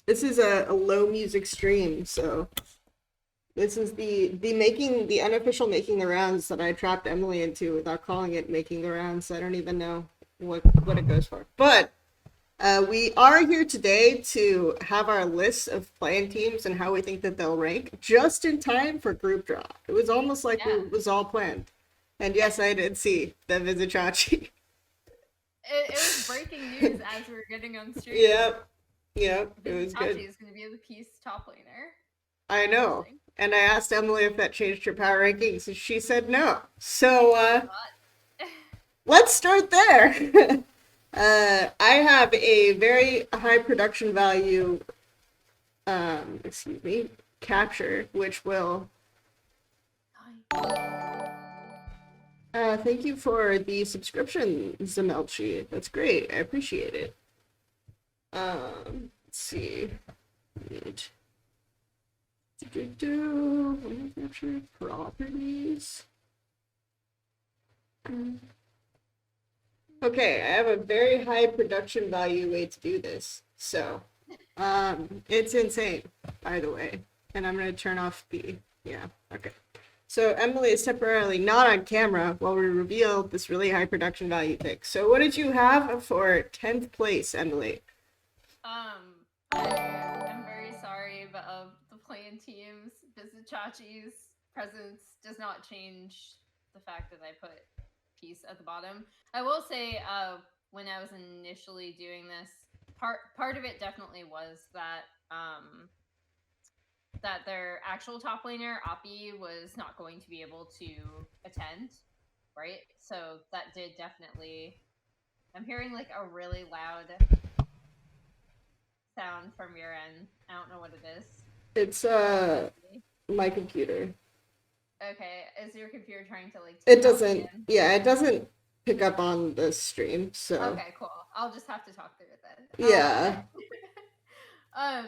This is a low music stream, so this is the unofficial making the rounds that I trapped Emily into without calling it making the rounds. I don't even know what it goes for. But we are here today to have our list of playing teams and how we think that they'll rank just in time for group draw. It was almost like Yeah. it was all planned. And yes, I did see the Vizichachi. It was breaking news as we were getting on stream. Yep, yep, it was good. Vizicachi is going to be the piece top laner. I know. Interesting. And I asked Emily if that changed her power rankings, and she said no. So, It does not. let's start there. I have a very high production value, excuse me, capture, which will, thank you for the subscription, Zamelchi. That's great. I appreciate it. Let's see. Need capture properties. Okay, I have a very high production value way to do this. So, it's insane, by the way. And I'm gonna turn off yeah, okay. So Emily is temporarily not on camera while we reveal this really high production value pick. So what did you have for 10th place, Emily? I'm very sorry, but of the playing teams, Vizicachi's presence does not change the fact that I put piece at the bottom. I will say, when I was initially doing this, part of it definitely was that that their actual top laner, Oppi, was not going to be able to attend, right? So that did definitely. I'm hearing like a really loud sound from your end. I don't know what it is. It's my computer. Okay, is your computer trying to like It take out doesn't, again? yeah, it doesn't pick up on the stream, so Okay, cool. I'll just have to talk through it then. yeah. Um,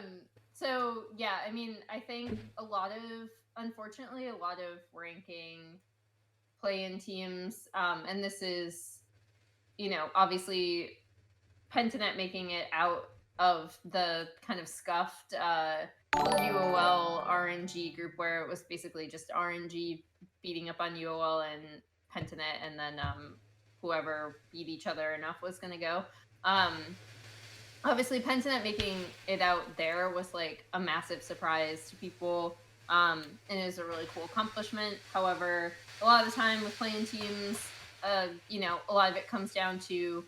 so yeah, I mean, I think unfortunately, a lot of ranking play-in teams, and this is, obviously Pentanet making it out of the kind of scuffed UOL RNG group where it was basically just RNG beating up on UOL and Pentanet, and then whoever beat each other enough was going to go. Obviously, Pentanet making it out there was like a massive surprise to people, and it was a really cool accomplishment. However, a lot of the time with playing teams, a lot of it comes down to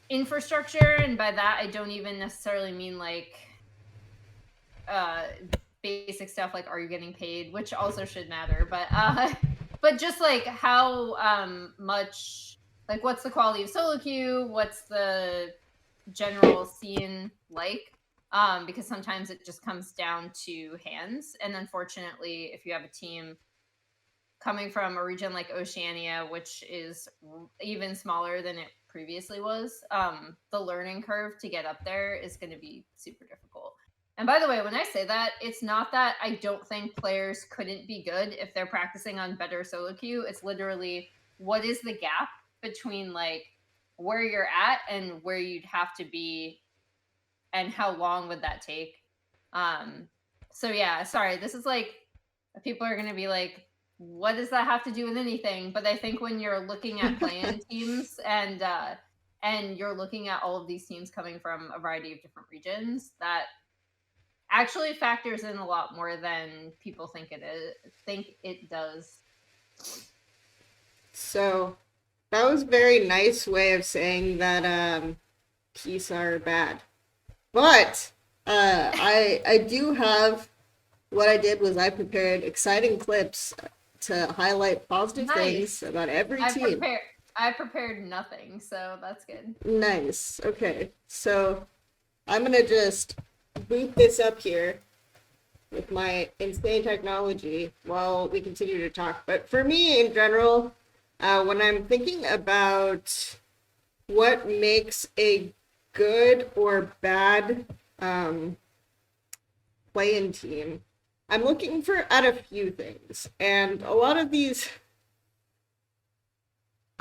infrastructure, and by that I don't even necessarily mean like uh basic stuff like are you getting paid, which also should matter, but just like how much, like what's the quality of solo queue, what's the general scene like, because sometimes it just comes down to hands, and unfortunately if you have a team coming from a region like Oceania, which is even smaller than it previously was, the learning curve to get up there is going to be super difficult. And by the way, when I say that, it's not that I don't think players couldn't be good if they're practicing on better solo queue. It's literally what is the gap between like where you're at and where you'd have to be, and how long would that take? So yeah, sorry, this is like people are going to be like, what does that have to do with anything? But I think when you're looking at play-in teams and you're looking at all of these teams coming from a variety of different regions, that actually factors in a lot more than people think it does. So that was a very nice way of saying that geese are bad. But I do have what I did was I prepared exciting clips to highlight positive things Nice. about every I team. prepared I prepared nothing, so that's good. Nice. Okay. So I'm gonna just boot this up here with my insane technology while we continue to talk. But for me in general, when I'm thinking about what makes a good or bad play-in team, I'm looking for at a few things, and a lot of these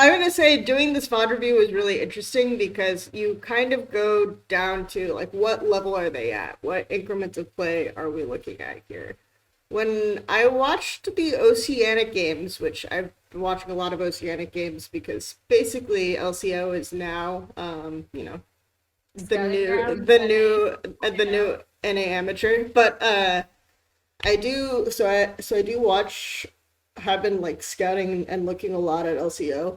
I'm gonna say doing this VOD review was really interesting because you kind of go down to like what level are they at? What increments of play are we looking at here? When I watched the Oceanic games, which I've been watching a lot of Oceanic games because basically LCO is now, the Scouting new, grounds, the NA, new, the you know. new NA amateur. But I do, so I do watch, have been like scouting and looking a lot at LCO.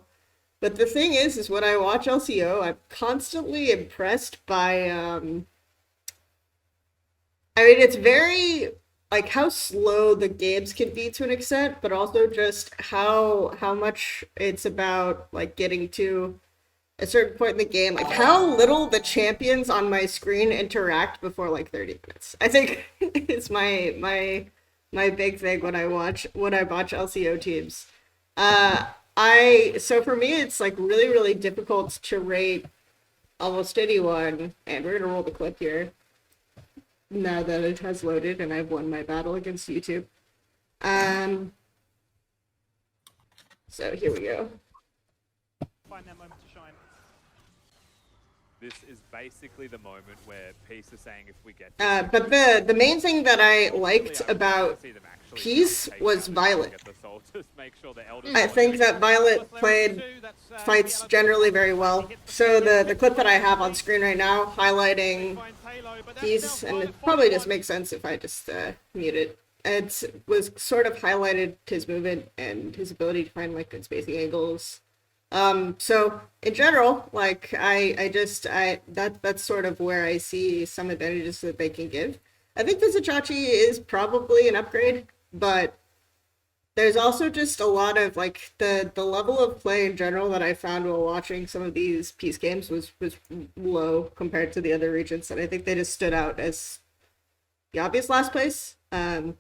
But the thing is when I watch LCO, I'm constantly impressed by I mean, it's very like how slow the games can be to an extent, but also just how much it's about like getting to a certain point in the game, like how little the champions on my screen interact before like 30 minutes. I think it's my big thing when I watch LCO teams. Uh I so for me it's like really difficult to rate almost anyone, and we're gonna roll the clip here now that it has loaded and I've won my battle against YouTube. Um, so here we go. Find that moment to shine. This is basically the moment where Peace is saying if we get But the main thing that I liked about Peace was Violet. I think that Violet played fights generally very well. So the clip that I have on screen right now highlighting Peace, and it probably just makes sense if I just mute it. It was sort of highlighted his movement and his ability to find like good spacing angles. So in general, like that's sort of where I see some advantages that they can give. I think Vizichachi is probably an upgrade, but there's also just a lot of like the level of play in general that I found while watching some of these Peace games was low compared to the other regions, and I think they just stood out as the obvious last place,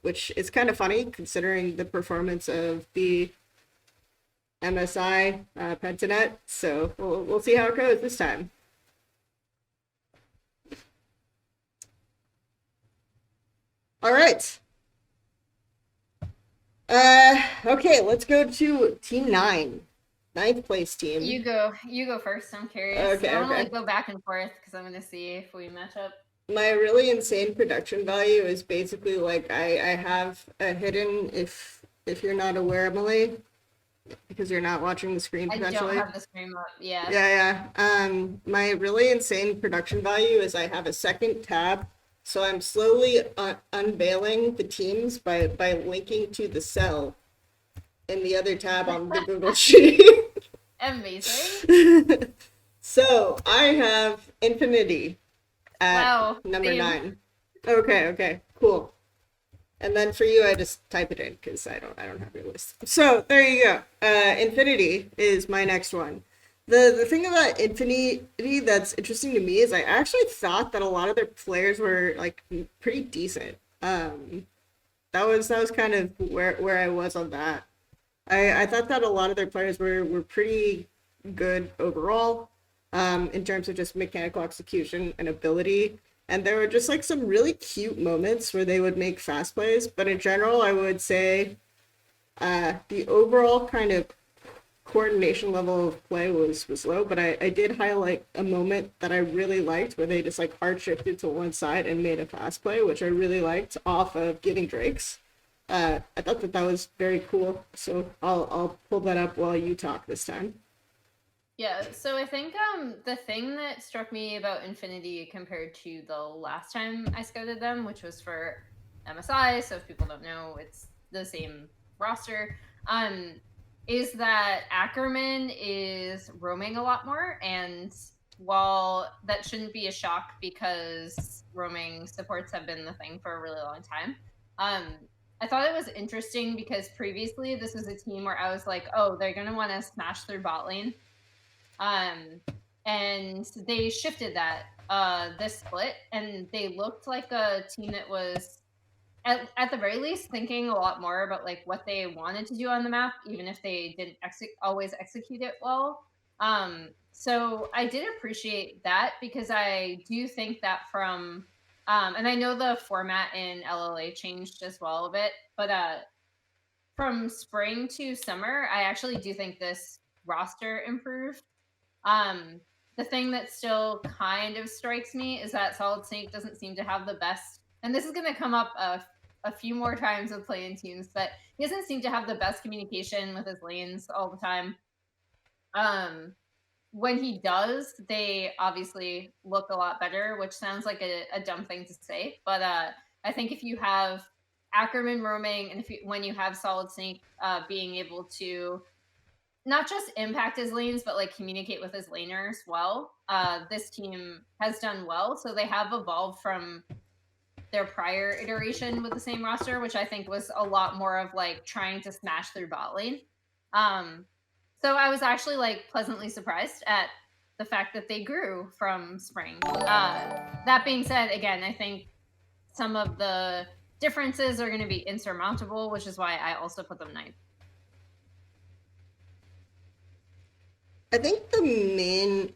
which is kind of funny considering the performance of the MSI Pentanet. So we'll see how it goes this time. All right. Okay, let's go to Team 9. Ninth place team. You go first. I'm curious. Okay, I want to okay. like go back and forth because I'm gonna see if we match up. My really insane production value is basically like I have a hidden, if you're not aware, Emily, because you're not watching the screen I potentially. don't have the screen up. Yeah. Yeah. My really insane production value is I have a second tab, so I'm slowly unveiling the teams by linking to the cell in the other tab on the Google Sheet. Amazing. So I have Infinity at Wow. number Same. 9. Okay, cool. And then for you, I just type it in because I don't have your list. So there you go. Infinity is my next one. The thing about Infinity that's interesting to me is I actually thought that a lot of their players were like pretty decent. That was kind of where I was on that. I thought that a lot of their players were pretty good overall, in terms of just mechanical execution and ability. And there were just like some really cute moments where they would make fast plays. But in general, I would say the overall kind of coordination level of play was low. But I did highlight a moment that I really liked where they just like hard shifted to one side and made a fast play, which I really liked off of Giving Drakes. I thought that was very cool. So I'll pull that up while you talk this time. Yeah, so I think the thing that struck me about Infinity compared to the last time I scouted them, which was for MSI, so if people don't know, it's the same roster, is that Ackerman is roaming a lot more, and while that shouldn't be a shock because roaming supports have been the thing for a really long time, I thought it was interesting because previously this was a team where I was like, oh, they're going to want to smash through bot lane. And they shifted that this split, and they looked like a team that was at the very least thinking a lot more about like what they wanted to do on the map, even if they didn't always execute it well. So I did appreciate that because I do think that from and I know the format in LLA changed as well a bit, but from spring to summer, I actually do think this roster improved. The thing that still kind of strikes me is that Solid Snake doesn't seem to have the best, and this is going to come up a few more times with playing teams, but he doesn't seem to have the best communication with his lanes all the time. When he does, they obviously look a lot better, which sounds like a dumb thing to say, but I think if you have Ackerman roaming, and when you have Solid Snake being able to not just impact his lanes, but like communicate with his laners well, this team has done well. So they have evolved from their prior iteration with the same roster, which I think was a lot more of like trying to smash through bot lane. So I was actually like pleasantly surprised at the fact that they grew from spring. That being said, again, I think some of the differences are going to be insurmountable, which is why I also put them ninth. I think the main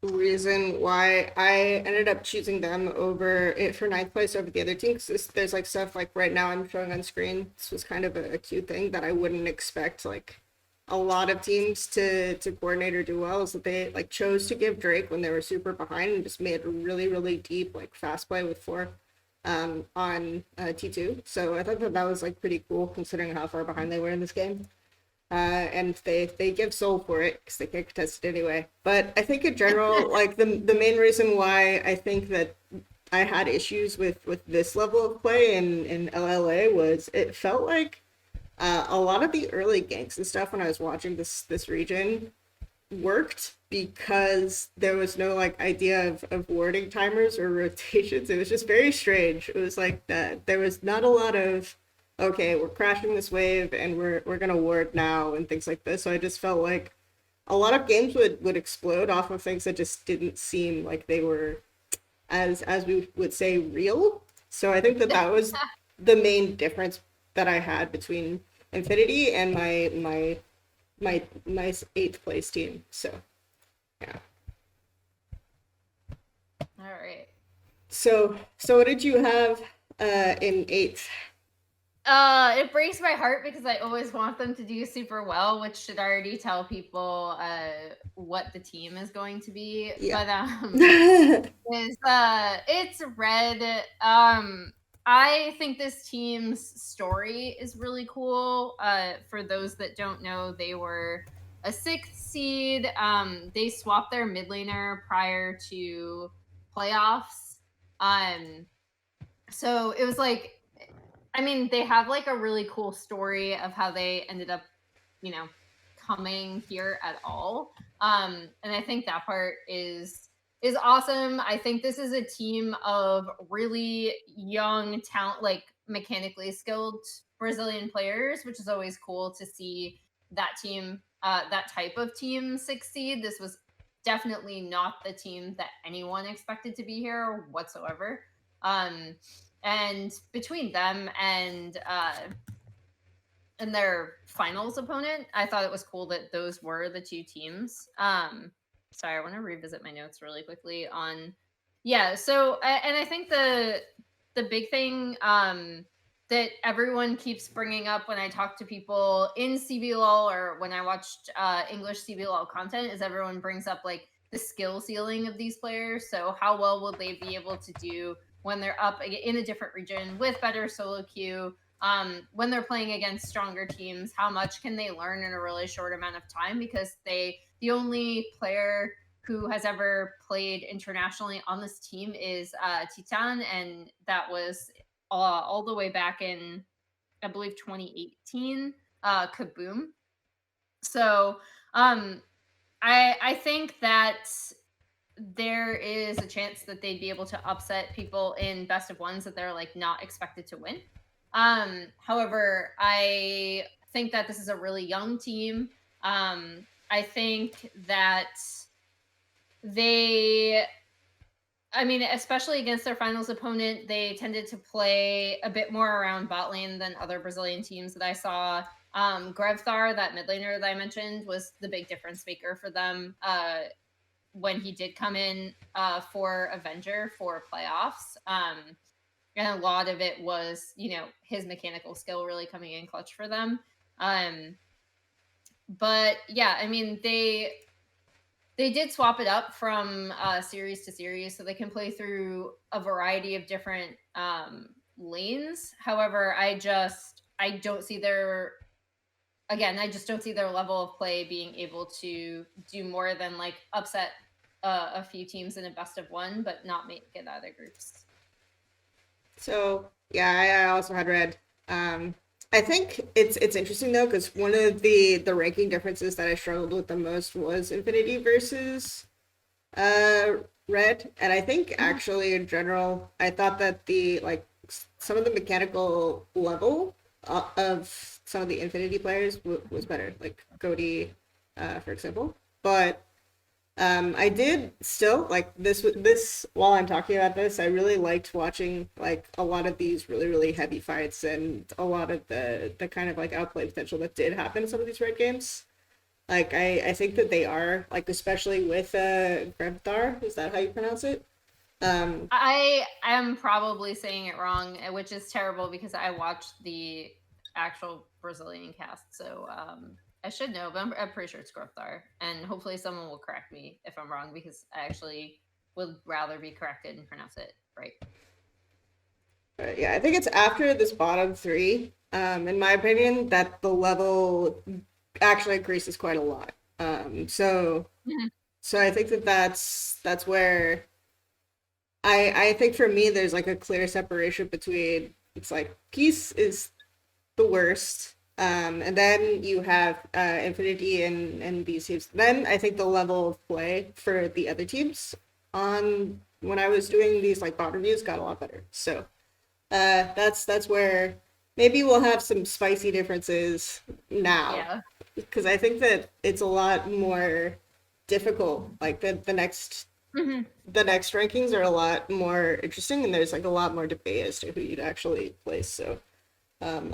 reason why I ended up choosing them over it for ninth place over the other teams is there's like stuff like right now I'm showing on screen. This was kind of a cute thing that I wouldn't expect like a lot of teams to coordinate or do well, is that they like chose to give Drake when they were super behind and just made a really deep like fast play with 4 on T2. So I thought that was like pretty cool considering how far behind they were in this game. And they give soul for it because they can't contest it anyway. But I think in general, like the main reason why I think that I had issues with this level of play in LLA was it felt like a lot of the early ganks and stuff when I was watching this region worked because there was no like idea of warding timers or rotations. It was just very strange. It was like that there was not a lot of okay, we're crashing this wave and we're gonna ward now and things like this. So I just felt like a lot of games would explode off of things that just didn't seem like they were as we would say real. So I think that was the main difference that I had between Infinity and my 8th place team. So yeah. All right. So what did you have in 8th? It breaks my heart because I always want them to do super well, which should already tell people what the team is going to be. Yeah. But it's Red. I think this team's story is really cool. For those that don't know, they were a 6th seed. They swapped their mid laner prior to playoffs. So it was like, I mean, they have like a really cool story of how they ended up, coming here at all. And I think that part is awesome. I think this is a team of really young talent, like mechanically skilled Brazilian players, which is always cool to see that team, that type of team succeed. This was definitely not the team that anyone expected to be here whatsoever. And between them and their finals opponent, I thought it was cool that those were the two teams. Sorry, I want to revisit my notes really quickly on. Yeah, so and I think the big thing that everyone keeps bringing up when I talk to people in CBLOL or when I watched English CBLOL content is everyone brings up like the skill ceiling of these players. So how well will they be able to do when they're up in a different region with better solo queue? When they're playing against stronger teams, how much can they learn in a really short amount of time? Because the only player who has ever played internationally on this team is Titan, and that was all the way back in, I believe, 2018, Kaboom. So I think that there is a chance that they'd be able to upset people in best of ones that they're like not expected to win. However, I think that this is a really young team. I think that especially against their finals opponent, they tended to play a bit more around bot lane than other Brazilian teams that I saw. Grevthar, that mid laner that I mentioned, was the big difference maker for them when he did come in for Avenger for playoffs. And a lot of it was, his mechanical skill really coming in clutch for them. But yeah, I mean they did swap it up from series to series, so they can play through a variety of different lanes. However, I don't see their again, I just don't see their level of play being able to do more than like upset a few teams in a best of one, but not make it out of groups. So yeah, I also had red. I think it's interesting though because one of the ranking differences that I struggled with the most was Infinity versus uh red, and I think actually in general I thought that the like some of the mechanical level of some of the Infinity players was better, like Cody, for example. But I did still like this while I'm talking about this. I really liked watching like a lot of these really heavy fights and a lot of the kind of like outplay potential that did happen in some of these red games. Like I think that they are like especially with Grevthar, is that how you pronounce it? I am probably saying it wrong, which is terrible because I watched the actual Brazilian cast, so I should know, but I'm pretty sure it's Grofthar, and hopefully someone will correct me if I'm wrong because I actually would rather be corrected and pronounce it right. Yeah, I think it's after this bottom three, in my opinion, that the level actually increases quite a lot. Mhm. So I think that that's where I think for me there's like a clear separation between it's like peace is the worst, and then you have Infinity and these teams. Then I think the level of play for the other teams on when I was doing these like bot reviews got a lot better. So that's where maybe we'll have some spicy differences now Yeah. because I think that it's a lot more difficult. Like Hmm. the next rankings are a lot more interesting, and there's like a lot more debate as to who you'd actually place. So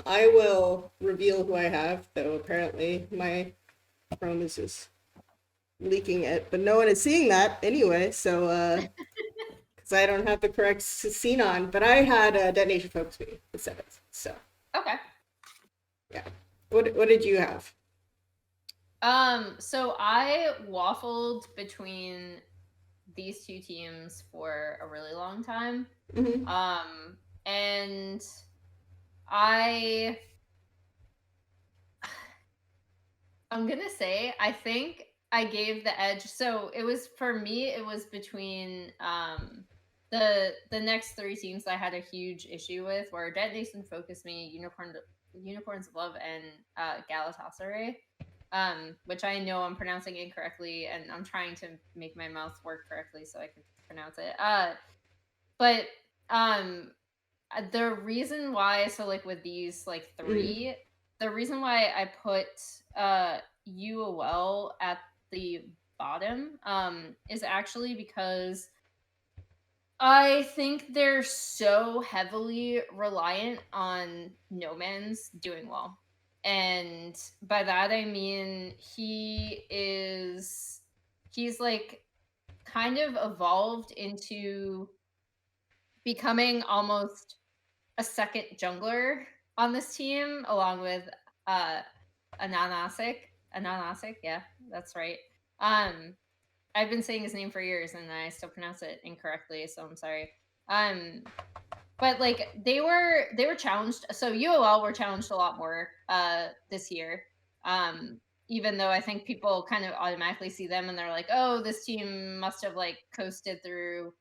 I will reveal who I have, though apparently my Chrome is just leaking it, but no one is seeing that anyway. So because I don't have the correct scene on, but I had Detonation Focus Me instead of. So Okay. yeah, what did you have? So I waffled between these two teams for a really long time. Mm-hmm. And I I'm gonna say I think I gave the edge. So it was for me. It was between the next three teams I had a huge issue with were Detonation, Focus Me, Unicorns of Love, and Galatasaray. Which I know I'm pronouncing incorrectly, and I'm trying to make my mouth work correctly so I can pronounce it. But um, the reason why, so like with these like Mm-hmm. three, the reason why I put UOL at the bottom is actually because I think they're so heavily reliant on No Man's doing well. And by that I mean he's like kind of evolved into becoming almost a second jungler on this team, along with uh Ananasic. Ananasic, yeah, that's right. Um, I've been saying his name for years and I still pronounce it incorrectly, so I'm sorry. Um, but like they were challenged. So UOL were challenged a lot more this year. Even though I think people kind of automatically see them and they're like, oh, this team must have like coasted through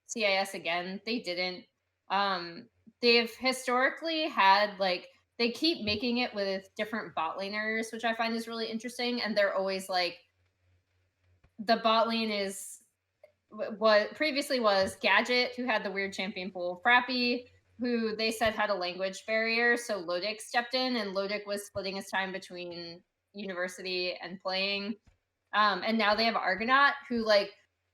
CIS again. They didn't. Um, they've historically had like they keep making it with different bot laners, which I find is really interesting. And they're always like the bot lane is what previously was Gadget, who had the weird champion pool, Frappy, who they said had a language barrier, so Lodic stepped in, and Lodic was splitting his time between university and playing. And now they have Argonaut, who like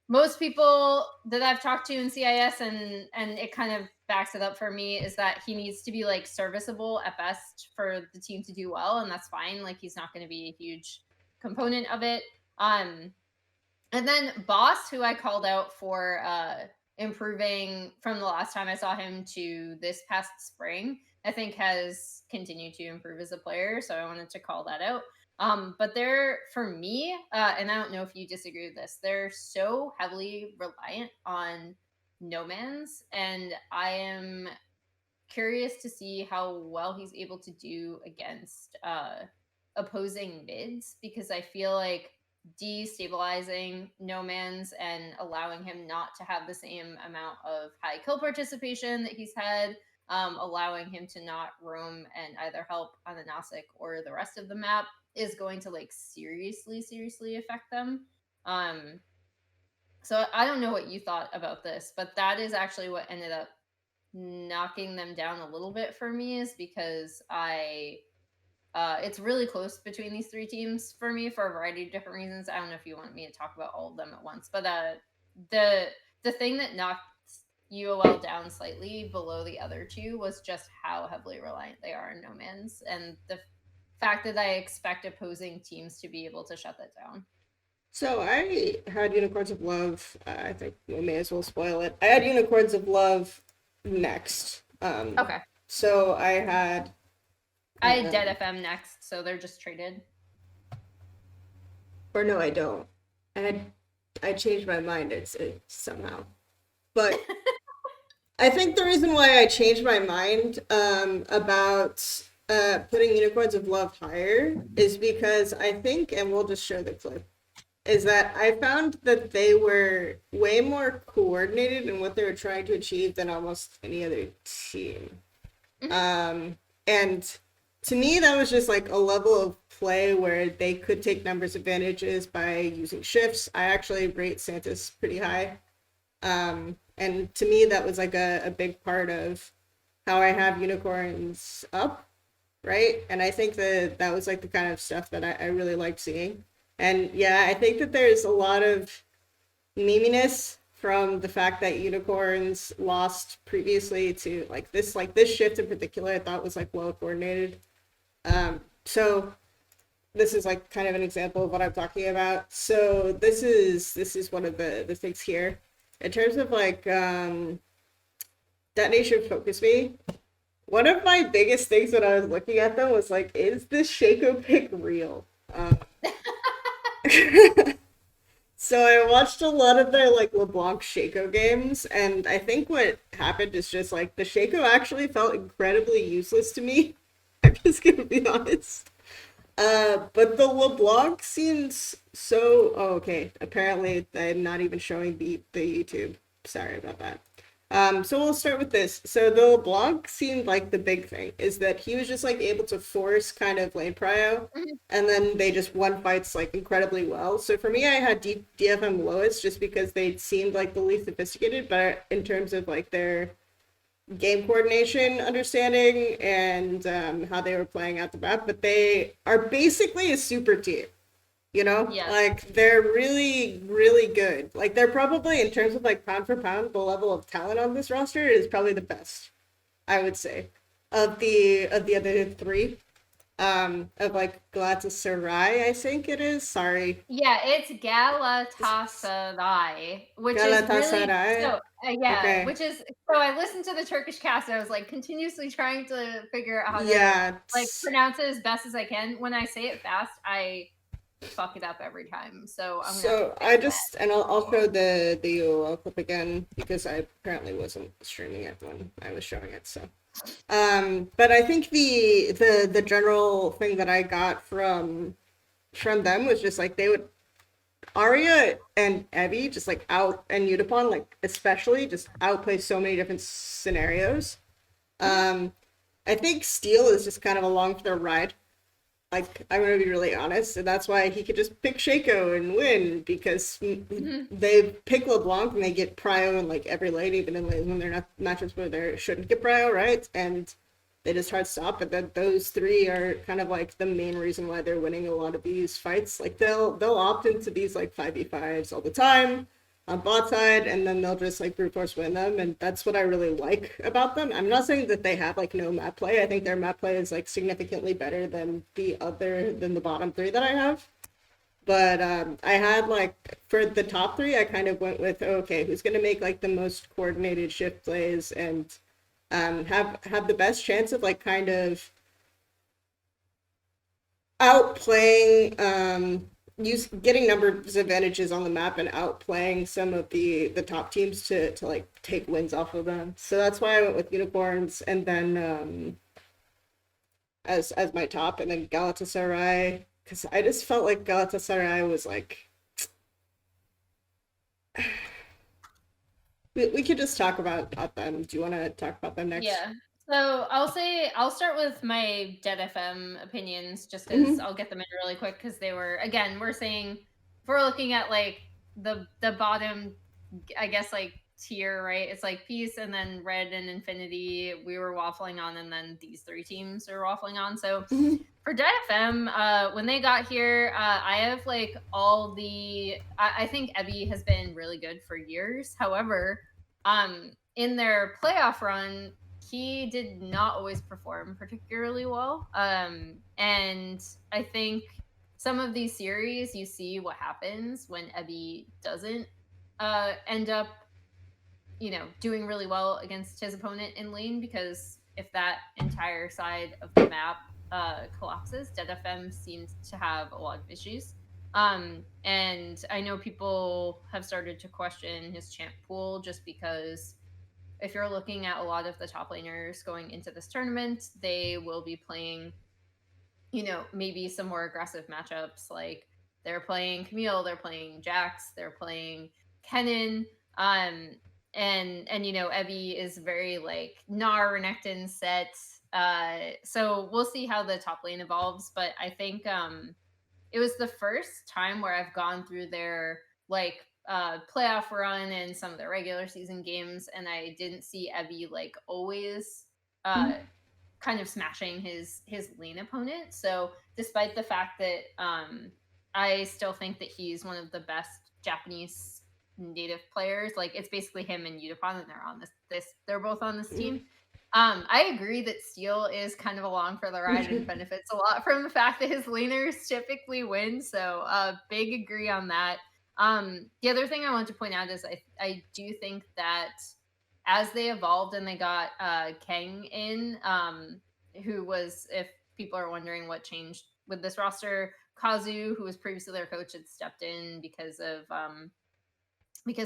most people that I've talked to in CIS, and it kind of backs it up for me, is that he needs to be like serviceable at best for the team to do well, and that's fine. Like he's not going to be a huge component of it. Um, and then Boss, who I called out for improving from the last time I saw him to this past spring, I think has continued to improve as a player. So I wanted to call that out. But they're, for me, and I don't know if you disagree with this, they're so heavily reliant on nomads, and I am curious to see how well he's able to do against opposing mids, because I feel like destabilizing nomads and allowing him not to have the same amount of high kill participation that he's had, allowing him to not roam and either help on the Nasic or the rest of the map, is going to like seriously affect them. So I don't know what you thought about this, but that is actually what ended up knocking them down a little bit for me, is because it's really close between these three teams for me for a variety of different reasons. I don't know if you want me to talk about all of them at once, but the the thing that knocked UOL down slightly below the other two was just how heavily reliant they are on nomads, and the fact that I expect opposing teams to be able to shut that down. So I had Unicorns of Love. I think we may as well spoil it. I had Unicorns of Love next. Okay. So I had Dead FM next, so they're just traded. or no, I don't. I changed my mind. It's somehow, but I think the reason why I changed my mind about putting Unicorns of Love higher is because I think, and we'll just show the clip, is that I found that they were way more coordinated in what they were trying to achieve than almost any other team. And to me, that was just like a level of play where they could take numbers advantages by using shifts. I actually rate Santis pretty high. And to me, that was like a big part of how I have Unicorns up, right? And I think that was like the kind of stuff that I really liked seeing. And yeah, I think that there's a lot of meminess from the fact that Unicorns lost previously to like this shift in particular I thought was like well coordinated. So this is like kind of an example of what I'm talking about. So this is one of the things here. In terms of like Detonation Focus Me, one of my biggest things when I was looking at them was like, is this Shaco pick real? So I watched a lot of their like LeBlanc Shaco games, and I think what happened is just like the Shaco actually felt incredibly useless to me. I'm just gonna be honest. But the LeBlanc seems so. Oh, okay. Apparently, I'm not even showing the YouTube. Sorry about that. So we'll start with this. So the LeBlanc seemed like the big thing is that he was just like able to force kind of lane prio, and then they just won fights like incredibly well. So for me, I had DFM lowest just because they seemed like the least sophisticated, but in terms of like their game coordination, understanding, and how they were playing out the map, but they are basically a super team. You know, Yeah. like they're really good. Like they're probably in terms of like pound for pound, the level of talent on this roster is probably the best, I would say, of the other three. Of like Galatasaray, I think it is. Sorry, Yeah, it's Galatasaray, which is really Galatasaray. so. Yeah, Okay. which is so. I listened to the Turkish cast. And I was like continuously trying to figure out how to Yeah. like pronounce it as best as I can. When I say it fast, I fuck it up every time. So I'm gonna have So to I fix just and I'll show the UOL clip again because I apparently wasn't streaming it when I was showing it. So, but I think the general thing that I got from them was just like they would Arya and Evie just like out and Utapon like especially just outplay so many different scenarios. I think Steel is just kind of along for the ride. Like, I'm gonna be really honest, and that's why he could just pick Shaco and win, because they pick LeBlanc and they get prio in like every lane, even in lanes when they're not matchups where they shouldn't get prio, right? And they just hard stop, and then those three are kind of like the main reason why they're winning a lot of these fights. Like they'll opt into these like 5v5s all the time on bot side, and then they'll just like brute force win them, and that's what I really like about them. I'm not saying that they have like no map play. I think their map play is like significantly better than the bottom three that I have. But I had like for the top three, I kind of went with okay, who's gonna make like the most coordinated shift plays and have the best chance of like kind of outplaying getting numbers advantages on the map and outplaying some of the top teams to like take wins off of them. So that's why I went with unicorns and then as my top, and then Galatasaray because I just felt like Galatasaray was like we could just talk about them. Do you want to talk about them next? Yeah. So I'll start with my Dead FM opinions just because I'll get them in really quick because they were, again, we're saying if we're looking at like the bottom, I guess, like tier, right? It's like Peace and then Red and Infinity we were waffling on, and then these three teams are waffling on. So for Dead FM, when they got here, I have like all the I think Ebby has been really good for years. However, in their playoff run, he did not always perform particularly well. And I think some of these series, you see what happens when Ebby doesn't end up, doing really well against his opponent in lane, because if that entire side of the map collapses, Dead FM seems to have a lot of issues. And I know people have started to question his champ pool just because if you're looking at a lot of the top laners going into this tournament, they will be playing, maybe some more aggressive matchups. Like they're playing Camille, they're playing Jax, they're playing Kennen. And Ebby is very like Gnar Renekton set. So we'll see how the top lane evolves. But I think it was the first time where I've gone through their like playoff run and some of their regular season games, and I didn't see Ebby like always kind of smashing his lane opponent. So despite the fact that I still think that he's one of the best Japanese native players, like it's basically him and Udapon, and they're on they're both on this team. I agree that Steel is kind of along for the ride and benefits a lot from the fact that his laners typically win. So big agree on that. The other thing I want to point out is I do think that as they evolved and they got Kang in, who was, if people are wondering what changed with this roster, Kazu, who was previously their coach, had stepped in because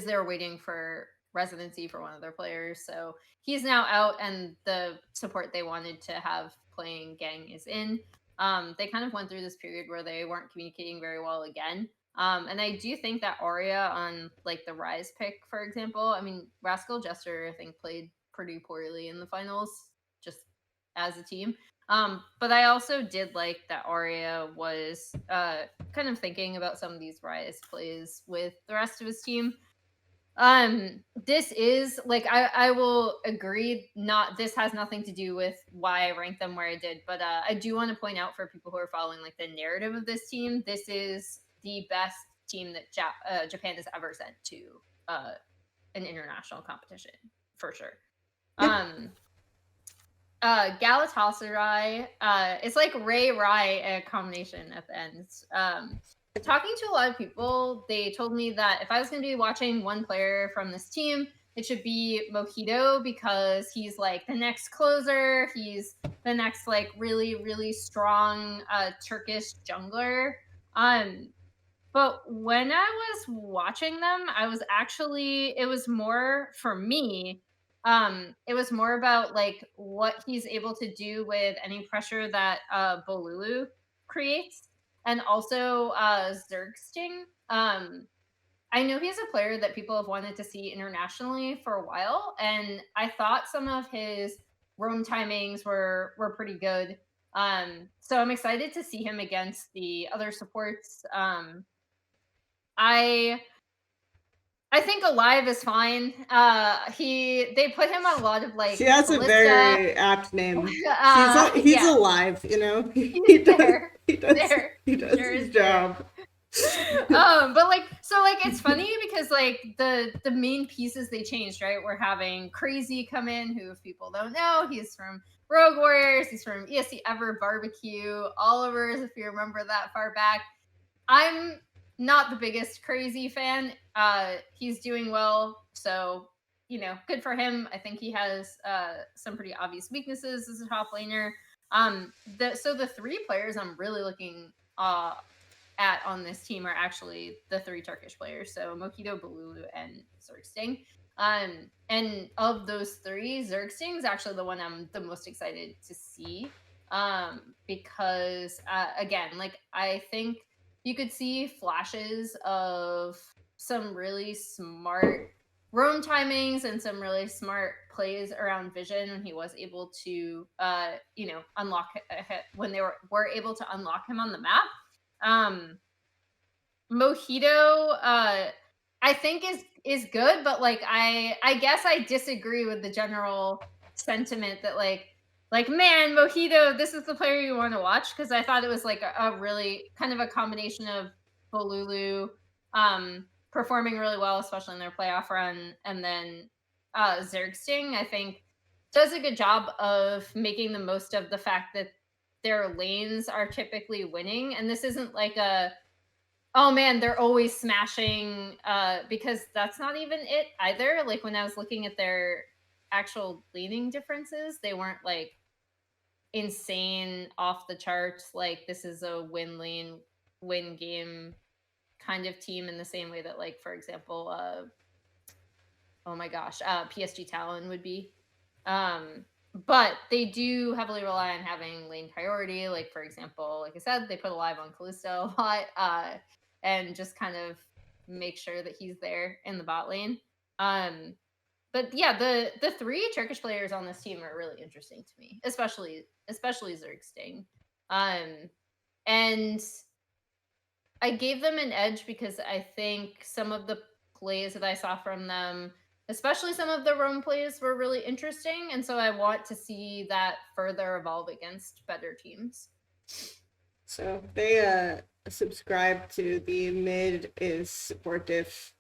they were waiting for residency for one of their players. So he's now out, and the support they wanted to have playing Gang is in. They kind of went through this period where they weren't communicating very well again. And I do think that Arya on like the Rise pick, for example, I mean, Rascal Jester, I think, played pretty poorly in the finals just as a team. But I also did like that Arya was kind of thinking about some of these Rise plays with the rest of his team. This is like I will agree, this has nothing to do with why I ranked them where I did, but I do want to point out for people who are following like the narrative of this team, this is the best team that Japan has ever sent to an international competition for sure. Galatasaray, it's like Ray Rai combination at the end. Talking to a lot of people, they told me that if I was going to be watching one player from this team, it should be Mojito, because he's like the next closer. He's the next like really, really strong Turkish jungler. But when I was watching them, it was more for me. It was more about like what he's able to do with any pressure that Bolulu creates, and also Zergsting. I know he's a player that people have wanted to see internationally for a while, and I thought some of his roam timings were pretty good. So I'm excited to see him against the other supports. I think Alive is fine. They put him on a lot of like She has a Kalista. very apt name. He's alive, He's there. He does his job. But like, so like it's funny because like the main pieces they changed, right? We're having Crazy come in, who, if people don't know, he's from Rogue Warriors, he's from ESC Ever Barbecue, Oliver's, if you remember that far back. I'm not the biggest Crazy fan. He's doing well, so good for him. I think he has some pretty obvious weaknesses as a top laner. So the 3 players I'm really looking at on this team are actually the 3 Turkish players. So Mojito, Balulu, and Zergsting. And of those 3, Zergsting is actually the one I'm the most excited to see. Because again, like I think you could see flashes of some really smart roam timings and some really smart plays around vision when he was able to unlock when they were able to unlock him on the map. Mojito, I think is good, but like I guess I disagree with the general sentiment that like man, Mojito, this is the player you want to watch, because I thought it was like a really kind of a combination of Bolulu performing really well, especially in their playoff run, and then Zergsting, I think, does a good job of making the most of the fact that their lanes are typically winning, and this isn't like a oh man, they're always smashing, because that's not even it either. Like when I was looking at their actual laning differences, they weren't like insane off the charts. Like this is a win lane, win game kind of team, in the same way that, like, for example, oh my gosh, PSG Talon would be. But they do heavily rely on having lane priority. Like, for example, like I said, they put Alive on Callisto a lot, and just kind of make sure that he's there in the bot lane. But yeah, the 3 Turkish players on this team are really interesting to me, especially Zergsting. And I gave them an edge because I think some of the plays that I saw from them, especially some of the roam plays, were really interesting, and so I want to see that further evolve against better teams. So they subscribe to the mid is supportive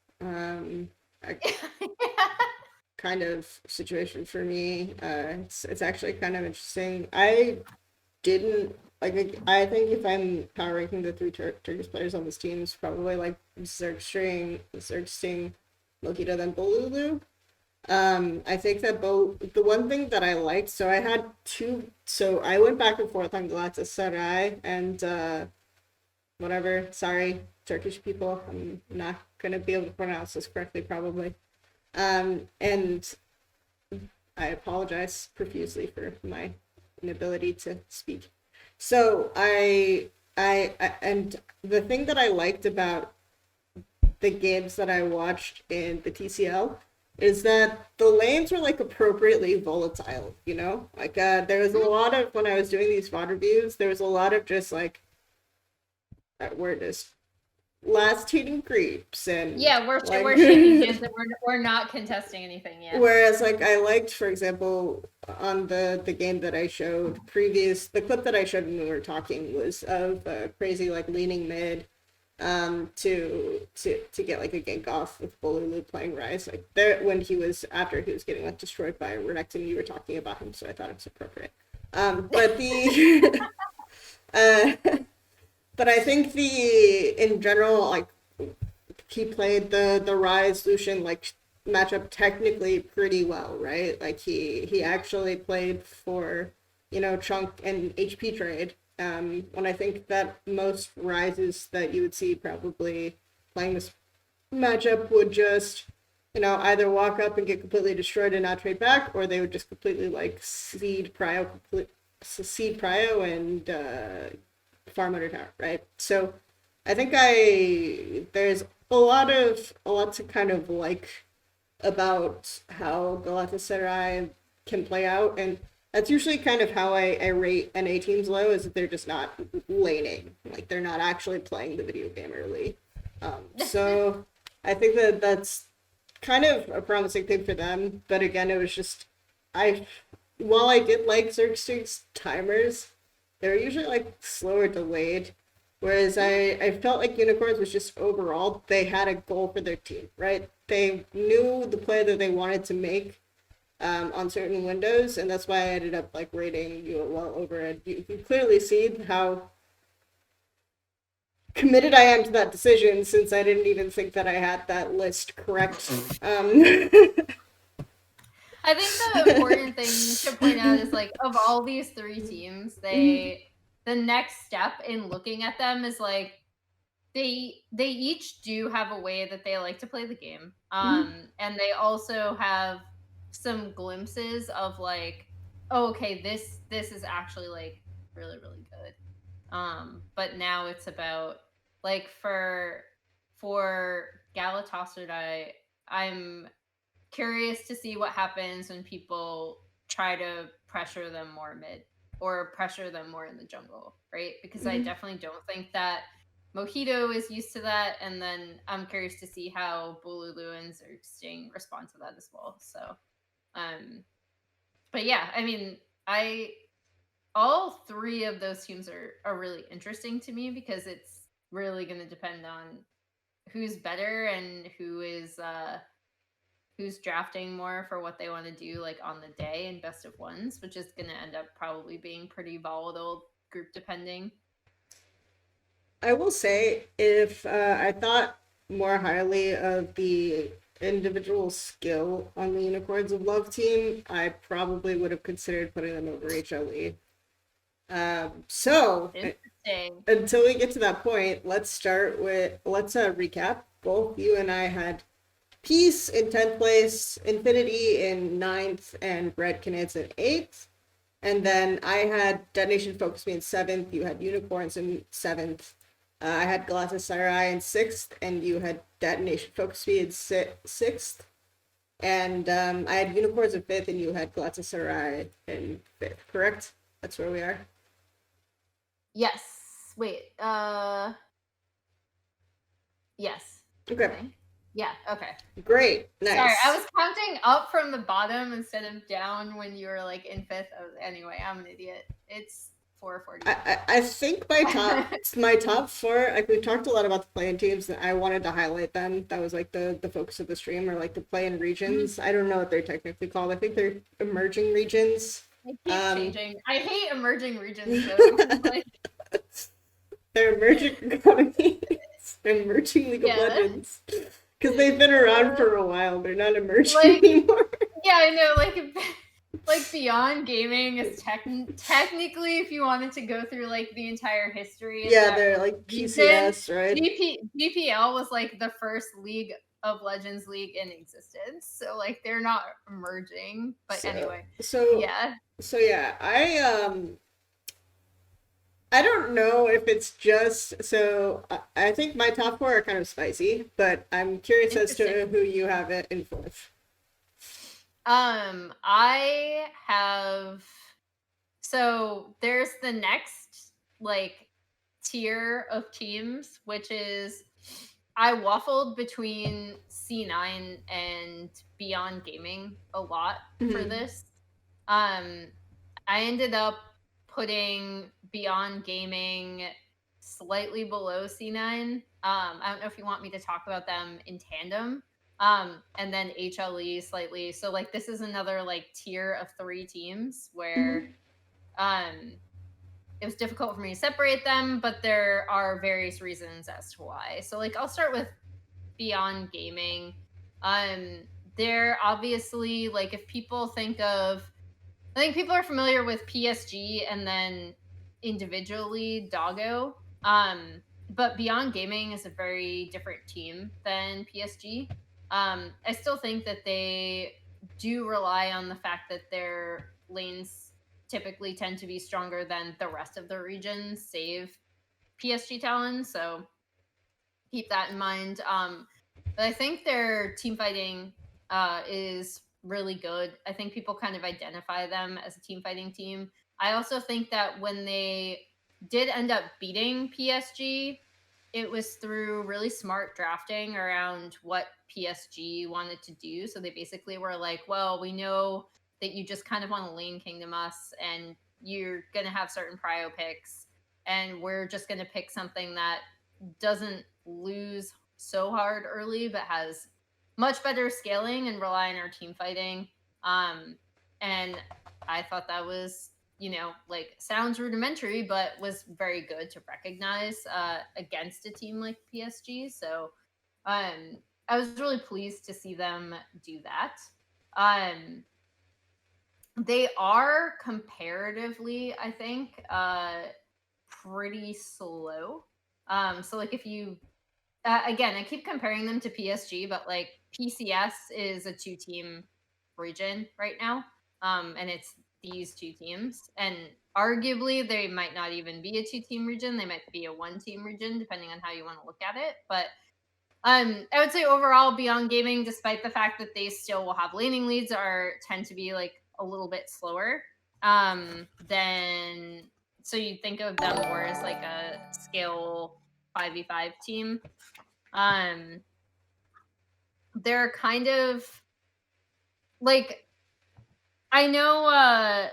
kind of situation for me. It's actually kind of interesting. I didn't like. I think if I'm power ranking the 3 Turkish players on this team, it's probably like Zergsting, Mojito, then Bolulu. I think that both the one thing that I liked, so I had 2. So I went back and forth on Galatasaray and whatever. Sorry, Turkish people. I'm not gonna be able to pronounce this correctly, probably. And I apologize profusely for my inability to speak. So and the thing that I liked about the games that I watched in the TCL is that the lanes were like appropriately volatile, you know? Like there was a lot of, when I was doing these VOD reviews, there was a lot of just like we're just last hitting creeps and yeah, we're like, shaking hands and we're not contesting anything yet. Whereas like I liked, for example, on the game that I showed the clip that I showed when we were talking was of crazy like leaning mid to get like a gank off with Bolulu playing Rise, like there when he was after he was getting like destroyed by Renekton. You were talking about him, so I thought it was appropriate. But the but I think in general, like he played the Rise Lucian like matchup technically pretty well, right? Like he actually played for, you know, chunk and HP trade. When I think that most Rises that you would see probably playing this matchup would just, you know, either walk up and get completely destroyed and not trade back, or they would just completely like seed prio and farm under tower, right? So I think there's a lot to kind of like about how Galatasaray can play out, and that's usually kind of how I rate NA teams low, is that they're just not laning, like they're not actually playing the video game early. So I think that's kind of a promising thing for them, but again, it was just while I did like Zergsting's timers, they were usually like slower delayed. Whereas I felt like Unicorns was just overall, they had a goal for their team, right? They knew the play that they wanted to make on certain windows, and that's why I ended up like rating you well over it. You can clearly see how committed I am to that decision, since I didn't even think that I had that list correct. I think the important thing to point out is like of all these three teams, the next step in looking at them is like they each do have a way that they like to play the game. And they also have some glimpses of like, oh, okay, this is actually like really, really good. But now it's about like for Galatasaray, I'm curious to see what happens when people try to pressure them more mid or pressure them more in the jungle, right? Because I definitely don't think that Mojito is used to that, and then I'm curious to see how Bululu and Xerxting respond to that as well. So, but yeah, I mean, I all three of those teams are really interesting to me because it's really going to depend on who's better and who's drafting more for what they want to do like on the day in best of ones, which is going to end up probably being pretty volatile group depending. I will say, if I thought more highly of the individual skill on the Unicorns of Love team, I probably would have considered putting them over HLE. So until we get to that point, let's recap. Both you and I had Peace in 10th place, Infinity in 9th, and Red Canids in 8th. And then I had Detonation Focus Me in 7th, you had Unicorns in 7th. I had Galatasaray in 6th, and you had Detonation Focus Me in 6th. And I had Unicorns in 5th, and you had Galatasaray in 5th, correct? That's where we are. Yes. Wait. Yes. Okay. Yeah, okay. Great. Nice. Sorry, I was counting up from the bottom instead of down when you were like in 5th. Anyway, I'm an idiot. It's 440. I think my top 4, like we've talked a lot about the play-in teams, and I wanted to highlight them. That was like the focus of the stream, or like the play-in regions. I don't know what they're technically called. I think they're emerging regions. I keep changing. I hate emerging regions though. They're emerging economies. They're emerging League of Legends. Because they've been around for a while. They're not emerging anymore. Yeah, I know. Like Beyond Gaming is technically, if you wanted to go through like the entire history. Yeah, they're like PCS, right? GPL was like the first League of Legends league in existence, so like they're not emerging. But anyway, yeah. So yeah, I don't know if it's just I think my top 4 are kind of spicy, but I'm curious as to who you have it in 4th. I have, so there's the next like tier of teams, which is I waffled between C9 and Beyond Gaming a lot for this. I ended up putting Beyond Gaming slightly below C9. I don't know if you want me to talk about them in tandem. And then HLE slightly. So like this is another like tier of 3 teams where it was difficult for me to separate them, but there are various reasons as to why. So like I'll start with Beyond Gaming. They're obviously like if people think of, I think people are familiar with PSG and then individually Doggo. But Beyond Gaming is a very different team than PSG. I still think that they do rely on the fact that their lanes typically tend to be stronger than the rest of the region, save PSG Talon. So keep that in mind. But I think their team fighting is really good. I think people kind of identify them as a team fighting team. I also think that when they did end up beating PSG, it was through really smart drafting around what PSG wanted to do. So they basically were like, well, we know that you just kind of want to lane kingdom us and you're going to have certain prio picks. And we're just going to pick something that doesn't lose so hard early, but has much better scaling and rely on our team fighting. And I thought that was, like sounds rudimentary, but was very good to recognize against a team like PSG. So I was really pleased to see them do that. They are comparatively, I think, pretty slow. So like if you again, I keep comparing them to PSG, but like PCS is a 2-team region right now. And it's these 2 teams. And arguably, they might not even be a 2-team region. They might be a 1-team region, depending on how you want to look at it. But I would say overall, Beyond Gaming, despite the fact that they still will have laning leads, tend to be like a little bit slower. Than so you think of them more as like a skill 5v5 team. They're kind of like, I know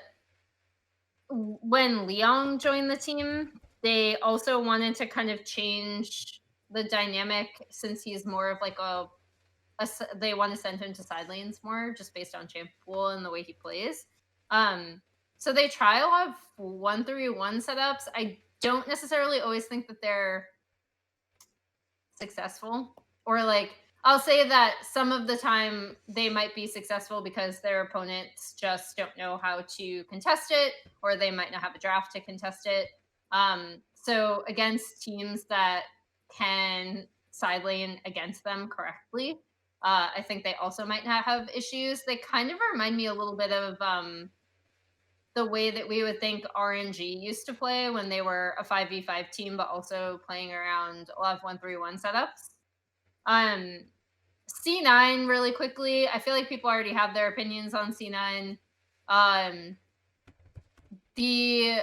when Leon joined the team, they also wanted to kind of change the dynamic since he's more of like they want to send him to side lanes more just based on champ pool and the way he plays. So they try a lot of 1-3-1 setups. I don't necessarily always think that they're successful, or like I'll say that some of the time they might be successful because their opponents just don't know how to contest it, or they might not have a draft to contest it. So against teams that can side lane against them correctly, I think they also might not have issues. They kind of remind me a little bit of the way that we would think RNG used to play when they were a 5v5 team, but also playing around a lot of 1-3-1 setups. C9 really quickly. I feel like people already have their opinions on C9. The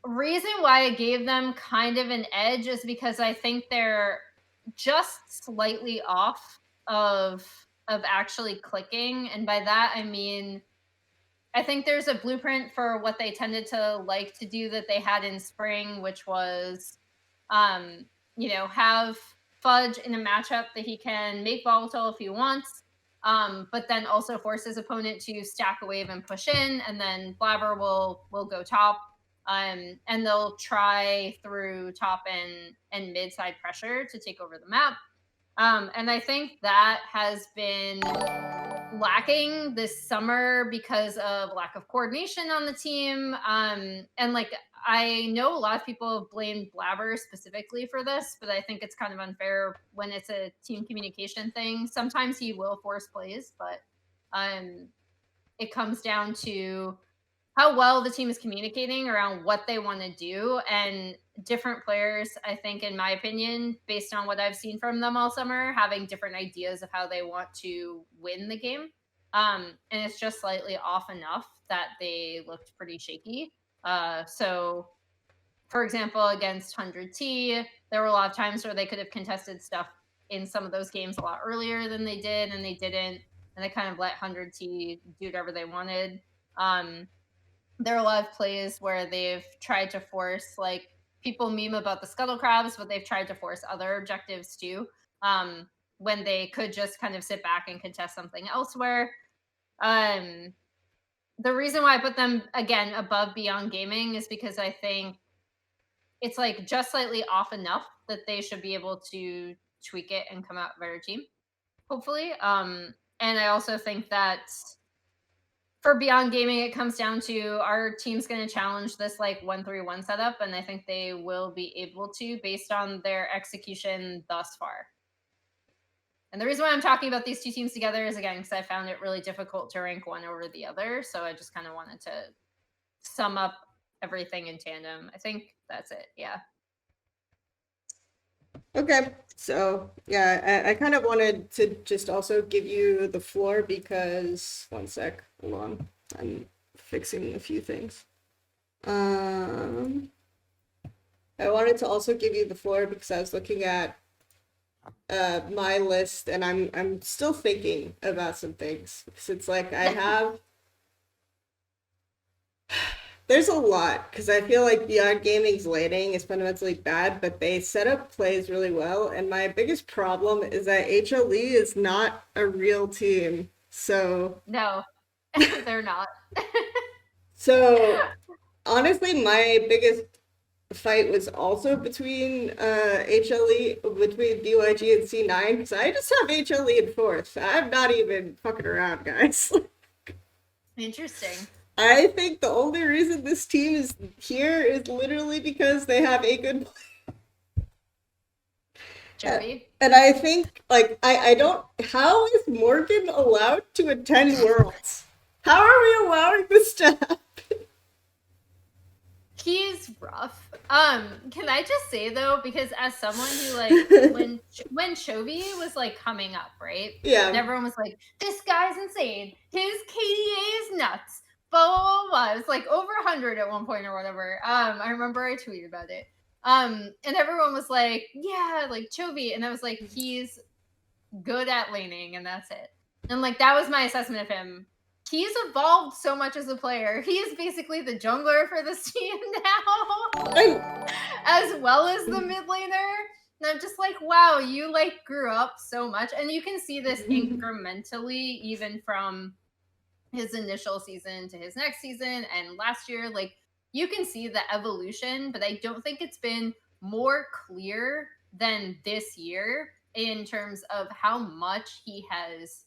reason why I gave them kind of an edge is because I think they're just slightly off of actually clicking, and by that I mean I think there's a blueprint for what they tended to like to do that they had in spring, which was, have Fudge in a matchup that he can make volatile if he wants, but then also force his opponent to stack a wave and push in, and then Blabber will go top, and they'll try through top and mid side pressure to take over the map. And I think that has been lacking this summer because of lack of coordination on the team. And like I know a lot of people have blamed Blabber specifically for this, but I think it's kind of unfair when it's a team communication thing. Sometimes he will force plays, but it comes down to how well the team is communicating around what they want to do, and different players, I think, in my opinion, based on what I've seen from them all summer, having different ideas of how they want to win the game. And it's just slightly off enough that they looked pretty shaky. So for example, against 100T, there were a lot of times where they could have contested stuff in some of those games a lot earlier than they did, and they didn't, and they kind of let 100T do whatever they wanted. There are a lot of plays where they've tried to force, like, people meme about the scuttle crabs, but they've tried to force other objectives too, when they could just kind of sit back and contest something elsewhere. The reason why I put them, again, above Beyond Gaming is because I think it's like just slightly off enough that they should be able to tweak it and come out a better team, hopefully. And I also think that for Beyond Gaming, it comes down to our team's going to challenge this like 1-3-1 setup, and I think they will be able to based on their execution thus far. And the reason why I'm talking about these two teams together is, again, because I found it really difficult to rank one over the other, so I just kind of wanted to sum up everything in tandem. I think that's it. Yeah. Okay, so yeah, I kind of wanted to just also give you the floor because, one sec, hold on, I'm fixing a few things. I wanted to also give you the floor because I was looking at my list, and I'm still thinking about some things, because it's like I have there's a lot, because I feel like Beyond Gaming's laning is fundamentally bad, but they set up plays really well, and my biggest problem is that HLE is not a real team, so... No, they're not. So, honestly, my biggest fight was also between HLE, between BYG and C9, because I just have HLE in fourth. I'm not even fucking around, guys. Interesting. I think the only reason this team is here is literally because they have a good player. Jovi. And I think, like, I don't. How is Morgan allowed to attend Worlds? How are we allowing this to happen? He's rough. Can I just say though, because as someone who like when Chovy was like coming up, right? And Yeah. everyone was like, "This guy's insane. His KDA is nuts." Blah blah blah. Blah. It's like over 100 at one point or whatever. I remember I tweeted about it. And everyone was like, "Yeah, like Chovy," and I was like, "He's good at laning, and that's it." And like that was my assessment of him. He's evolved so much as a player. He is basically the jungler for this team now, I, as well as the mid laner. And I'm just like, wow, you like grew up so much. And you can see this incrementally, even from his initial season to his next season and last year. Like, you can see the evolution, but I don't think it's been more clear than this year in terms of how much he has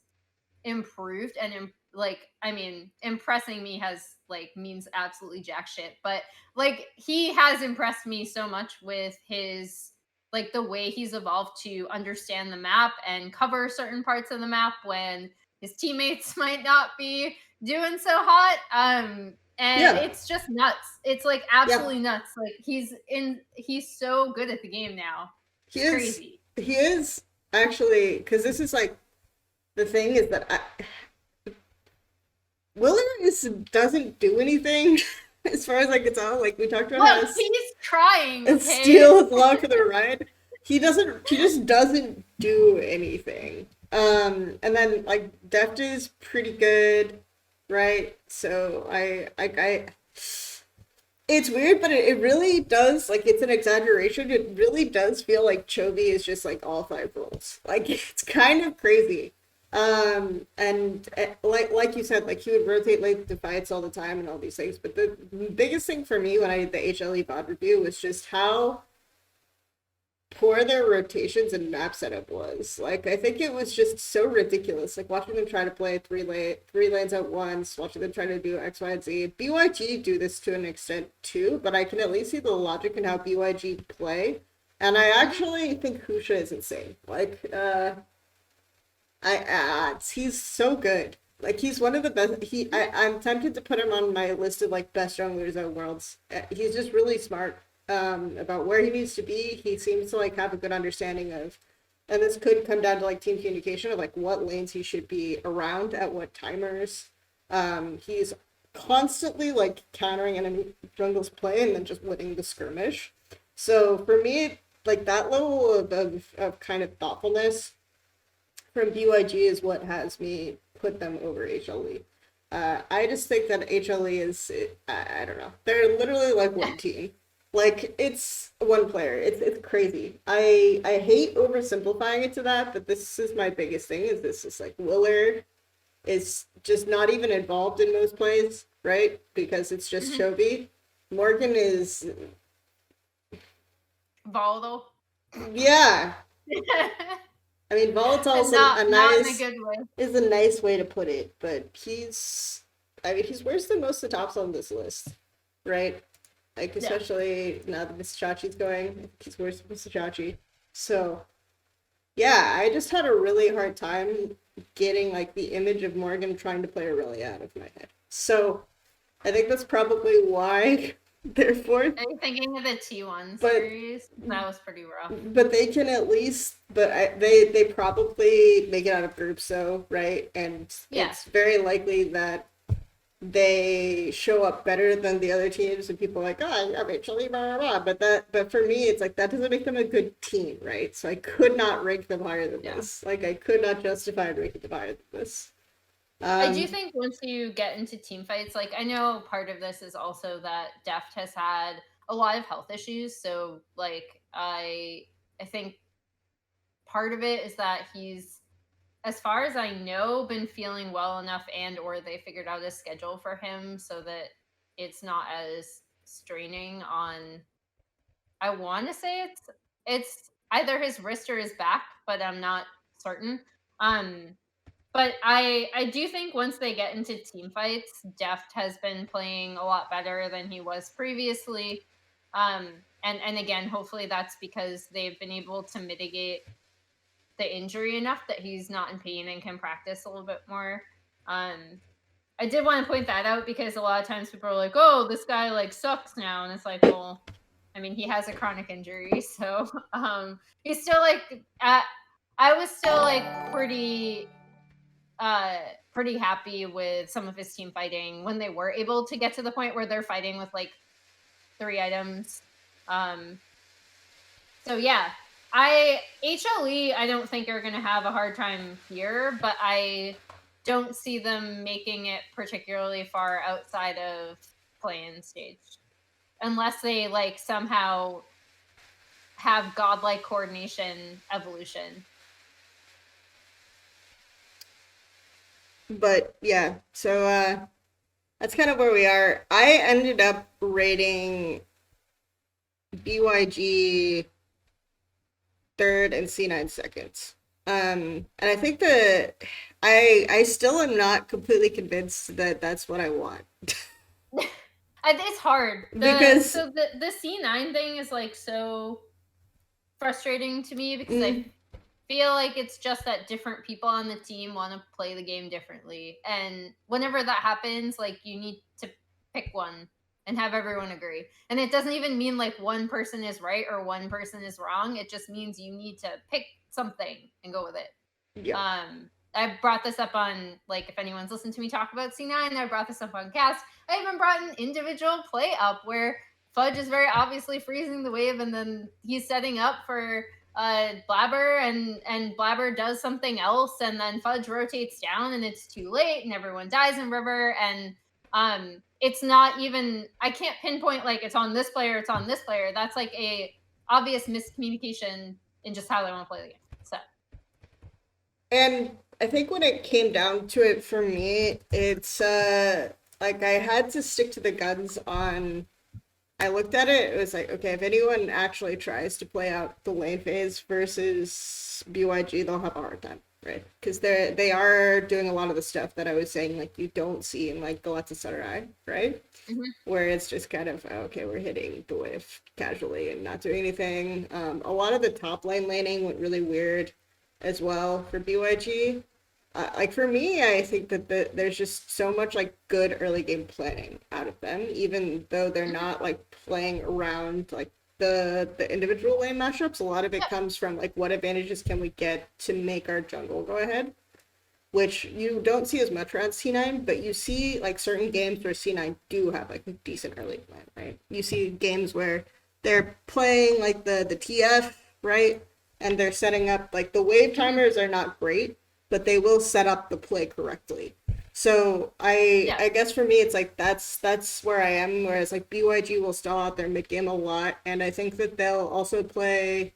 improved and like, I mean, impressing me has like means absolutely jack shit, but like he has impressed me so much with his like the way he's evolved to understand the map and cover certain parts of the map when his teammates might not be doing so hot. And yeah. it's just nuts. It's like Yeah. absolutely nuts. Like he's so good at the game now. He It's is. crazy. He is actually, because this is like the thing is that Willer doesn't do anything as far as I can tell. Like we talked about Look, how he's trying, and okay? Steel is along for the ride. He doesn't. He just doesn't do anything. And then like Deft is pretty good, right? So I it's weird, but it really does, like, it's an exaggeration. It really does feel like Chovy is just like all five roles. Like it's kind of crazy. And like you said, like he would rotate like the fights all the time and all these things. But the biggest thing for me when I did the HLE VOD review was just how poor their rotations and map setup was. Like I think it was just so ridiculous. Like watching them try to play three lanes at once, watching them try to do X, Y, and Z. BYG do this to an extent too, but I can at least see the logic in how BYG play. And I actually think Husha is insane. Like, he's so good. Like he's one of the best. I'm tempted to put him on my list of like best junglers at Worlds. He's just really smart about where he needs to be. He seems to like have a good understanding of, and this could come down to like team communication of like what lanes he should be around at what timers. He's constantly like countering enemy jungle's play and then just winning the skirmish. So for me, like that level of kind of thoughtfulness from BYG is what has me put them over HLE. I just think that HLE is, I don't know, they're literally like one team. Like it's one player. It's crazy. I hate oversimplifying it to that, but this is my biggest thing. Is this is like Willard is just not even involved in most plays, right? Because it's just Chovy. Morgan is, Volatile. yeah. I mean, volatile is not in a good way. is a nice way to put it, but he's, I mean, he's worse than most of the tops on this list, right? Like, especially now that Mr. Chachi's going, he's worse than Mr. Chachi. So, yeah, I just had a really hard time getting, like, the image of Morgan trying to play Aurelia out of my head. So, I think that's probably why they're fourth. Are you thinking of the T1 series? That was pretty rough. But they can at least, they probably make it out of groups, though, right? And it's very likely that they show up better than the other teams, and people are like, oh, I'm actually blah, blah, blah. But for me, it's like that doesn't make them a good team, right? So I could not rank them higher than this. Like I could not justify ranking them higher than this. I do think once you get into team fights, like I know part of this is also that Deft has had a lot of health issues. So like I think part of it is that he's, as far as I know, been feeling well enough, and or they figured out a schedule for him so that it's not as straining on, I want to say it's either his wrist or his back, but I'm not certain. But I do think once they get into team fights, Deft has been playing a lot better than he was previously. And again, hopefully that's because they've been able to mitigate the injury enough that he's not in pain and can practice a little bit more. I did want to point that out because a lot of times people are like, "Oh, this guy like sucks now," and it's like, well, I mean, he has a chronic injury, so he's still like I was still like pretty happy with some of his team fighting when they were able to get to the point where they're fighting with like 3 items. So yeah, HLE I don't think are gonna have a hard time here, but I don't see them making it particularly far outside of play-in stage. Unless they like somehow have godlike coordination evolution. But yeah, so that's kind of where we are. I ended up rating BYG third and C9 seconds. And I think that I still am not completely convinced that that's what I want. It's hard. Because so the C9 thing is like so frustrating to me because I feel like it's just that different people on the team want to play the game differently. And whenever that happens, like you need to pick one and have everyone agree. And it doesn't even mean like one person is right or one person is wrong. It just means you need to pick something and go with it. yeah. I brought this up on, like, if anyone's listened to me talk about C9, I brought this up on cast. I even brought an individual play up where Fudge is very obviously freezing the wave and then he's setting up for Blabber and Blabber does something else and then Fudge rotates down and it's too late and everyone dies in River and it's not even, I can't pinpoint like it's on this player, it's on this player. That's like a obvious miscommunication in just how they want to play the game. So. And I think when it came down to it for me, it's like I had to stick to the guns on. I looked at it, it was like, okay, if anyone actually tries to play out the lane phase versus BYG, they'll have a hard time, right? Because they are doing a lot of the stuff that I was saying, like you don't see in like the Let's Eye, right? Mm-hmm. Where it's just kind of, okay, we're hitting the wave casually and not doing anything. A lot of the top lane laning went really weird as well for BYG. Like for me, I think that there's just so much like good early game planning out of them, even though they're not like playing around like the individual lane matchups. A lot of it comes from like what advantages can we get to make our jungle go ahead, which you don't see as much around C9, but you see like certain games where C9 do have like a decent early plan, right? You see games where they're playing like the TF, right? And they're setting up like the wave timers are not great, but they will set up the play correctly. So I guess for me it's like that's where I am. Whereas like BYG will stall out their mid game a lot, and I think that they'll also play.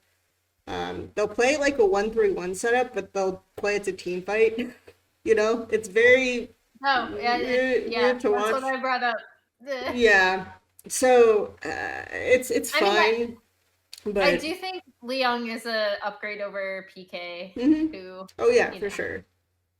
They'll play like a 1-3-1 setup, but they'll play it to team fight. You know, it's very weird to watch. That's what I brought up. Yeah, so it's fine. But I do think Leong is a upgrade over PK. Who? Oh yeah, for sure.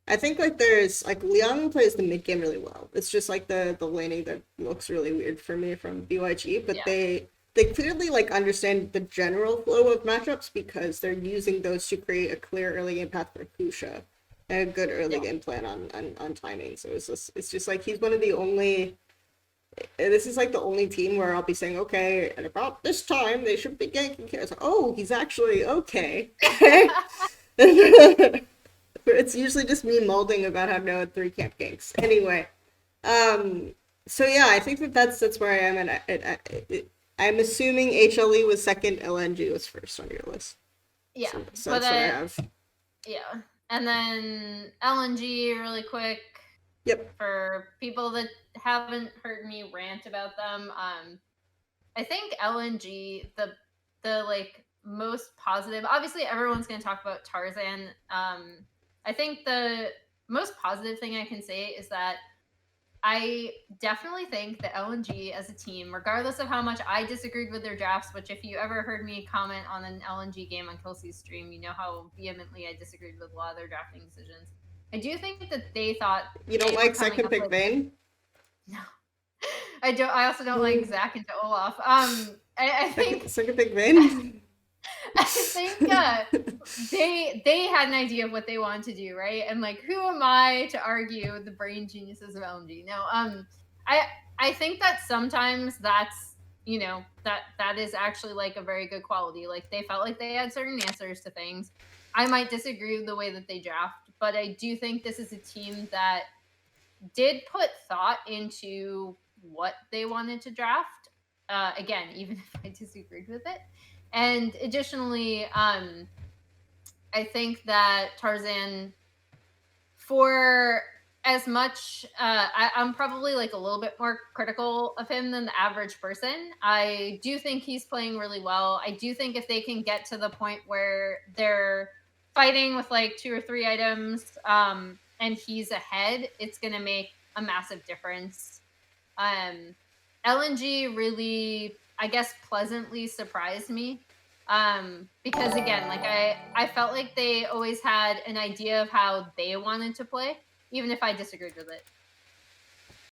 I think like there's like Leong plays the mid game really well. It's just like the laning that looks really weird for me from BYG, but they clearly like understand the general flow of matchups because they're using those to create a clear early game path for Kusha and a good early game plan on timing. So it's just like he's one of the only. This is like the only team where I'll be saying, okay, at about this time they should be ganking kills. Oh, he's actually okay. It's usually just me molding about how no 3 camp ganks. Anyway, so yeah, I think that's where I am, and I'm assuming HLE was second, LNG was first on your list. Yeah, so that's what I have. Yeah, and then LNG really quick. Yep. For people that haven't heard me rant about them, I think LNG the like most positive. Obviously, everyone's going to talk about Tarzan. I think the most positive thing I can say is that I definitely think that LNG as a team, regardless of how much I disagreed with their drafts, which if you ever heard me comment on an LNG game on Kelsey's stream, you know how vehemently I disagreed with a lot of their drafting decisions. I do think that they thought You don't they were like coming second up pick with- Vayne? No, I don't. I also don't like Zach and Olaf. I think Second pick Vayne? I think they had an idea of what they wanted to do, right? And like, who am I to argue the brain geniuses of LMG? No, I think that sometimes that's that is actually like a very good quality. Like they felt like they had certain answers to things. I might disagree with the way that they draft, but I do think this is a team that did put thought into what they wanted to draft. Again, even if I disagreed with it. And additionally, I think that Tarzan, for as much, I'm probably like a little bit more critical of him than the average person. I do think he's playing really well. I do think if they can get to the point where they're fighting with like 2 or 3 items, and he's ahead, it's going to make a massive difference. LNG really, I guess, pleasantly surprised me. Because again, like I felt like they always had an idea of how they wanted to play, even if I disagreed with it.